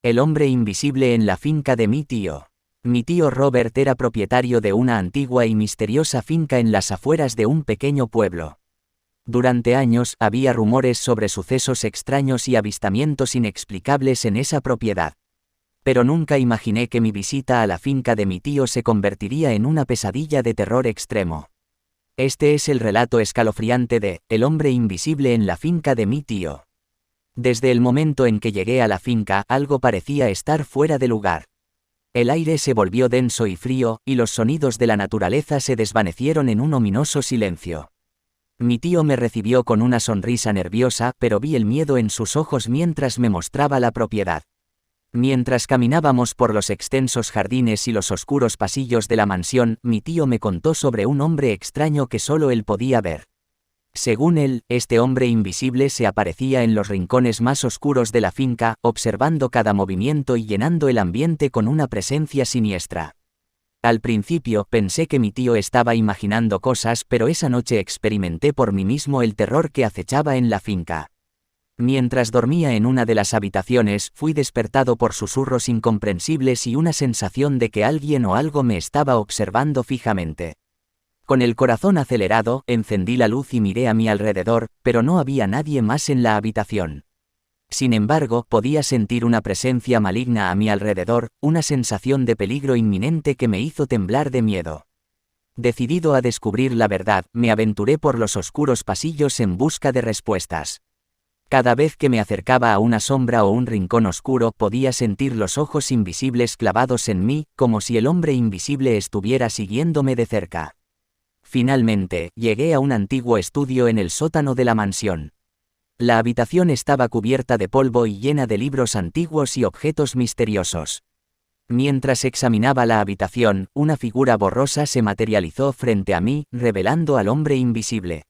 El hombre invisible en la finca de mi tío. Mi tío Robert era propietario de una antigua y misteriosa finca en las afueras de un pequeño pueblo. Durante años había rumores sobre sucesos extraños y avistamientos inexplicables en esa propiedad. Pero nunca imaginé que mi visita a la finca de mi tío se convertiría en una pesadilla de terror extremo. Este es el relato escalofriante de El hombre invisible en la finca de mi tío. Desde el momento en que llegué a la finca, algo parecía estar fuera de lugar. El aire se volvió denso y frío, y los sonidos de la naturaleza se desvanecieron en un ominoso silencio. Mi tío me recibió con una sonrisa nerviosa, pero vi el miedo en sus ojos mientras me mostraba la propiedad. Mientras caminábamos por los extensos jardines y los oscuros pasillos de la mansión, mi tío me contó sobre un hombre extraño que solo él podía ver. Según él, este hombre invisible se aparecía en los rincones más oscuros de la finca, observando cada movimiento y llenando el ambiente con una presencia siniestra. Al principio pensé que mi tío estaba imaginando cosas, pero esa noche experimenté por mí mismo el terror que acechaba en la finca. Mientras dormía en una de las habitaciones, fui despertado por susurros incomprensibles y una sensación de que alguien o algo me estaba observando fijamente. Con el corazón acelerado, encendí la luz y miré a mi alrededor, pero no había nadie más en la habitación. Sin embargo, podía sentir una presencia maligna a mi alrededor, una sensación de peligro inminente que me hizo temblar de miedo. Decidido a descubrir la verdad, me aventuré por los oscuros pasillos en busca de respuestas. Cada vez que me acercaba a una sombra o un rincón oscuro, podía sentir los ojos invisibles clavados en mí, como si el hombre invisible estuviera siguiéndome de cerca. Finalmente, llegué a un antiguo estudio en el sótano de la mansión. La habitación estaba cubierta de polvo y llena de libros antiguos y objetos misteriosos. Mientras examinaba la habitación, una figura borrosa se materializó frente a mí, revelando al hombre invisible.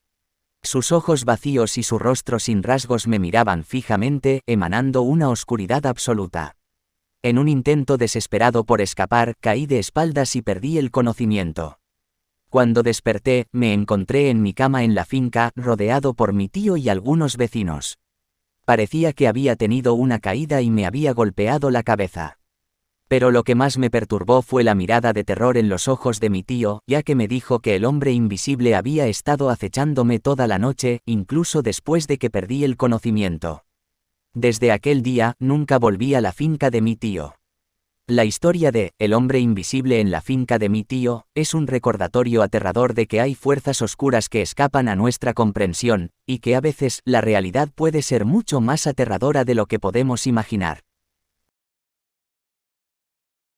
Sus ojos vacíos y su rostro sin rasgos me miraban fijamente, emanando una oscuridad absoluta. En un intento desesperado por escapar, caí de espaldas y perdí el conocimiento. Cuando desperté, me encontré en mi cama en la finca, rodeado por mi tío y algunos vecinos. Parecía que había tenido una caída y me había golpeado la cabeza. Pero lo que más me perturbó fue la mirada de terror en los ojos de mi tío, ya que me dijo que el hombre invisible había estado acechándome toda la noche, incluso después de que perdí el conocimiento. Desde aquel día, nunca volví a la finca de mi tío. La historia de El hombre invisible en la finca de mi tío es un recordatorio aterrador de que hay fuerzas oscuras que escapan a nuestra comprensión, y que a veces la realidad puede ser mucho más aterradora de lo que podemos imaginar.